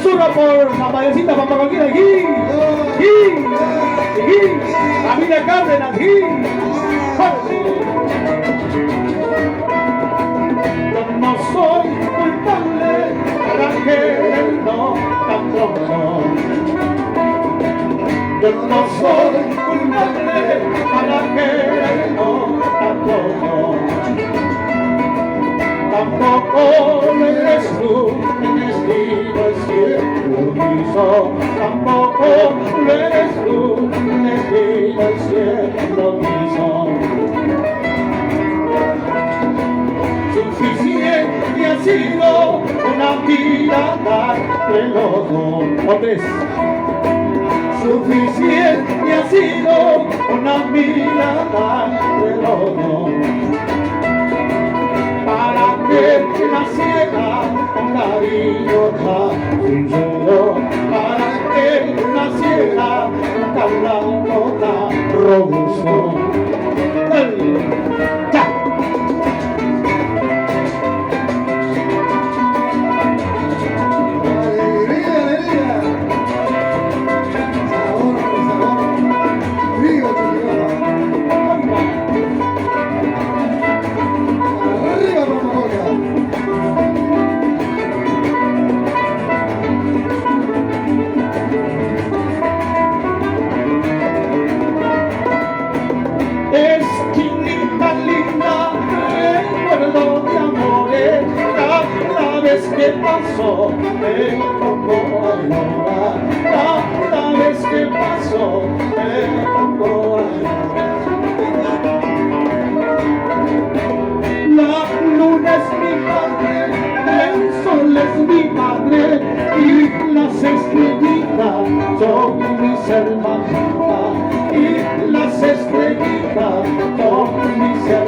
zurra por la madrecita Pampacoquina, aquí, familia Cárdenas, aquí. Yo no soy culpable para quererlo tampoco. Yo no soy culpable para quererlo tampoco. Tampoco lo eres tú, el destino el cielo quiso. Tampoco lo eres tú, el destino el cielo quiso. Suficiente ha sido una mirada de los dos. O tres. Suficiente ha sido una mirada de los dos. Para que naciera un cariño tan sincero, para que naciera un tablado tan robusto. ¡Ya! ¡Alegría, alegría! ¡Sabor, sabor! ¡Trío, chuquibamba! ¡Arriba, Pampacoquina! Esquinita linda, recuerdo de amores, cada vez que paso me pongo a llorar, cada vez que paso me pongo a llorar. La luna es mi padre, el sol es mi madre y las estrellitas son mis hermanitas. Y las estrellitas son mis hermanitas.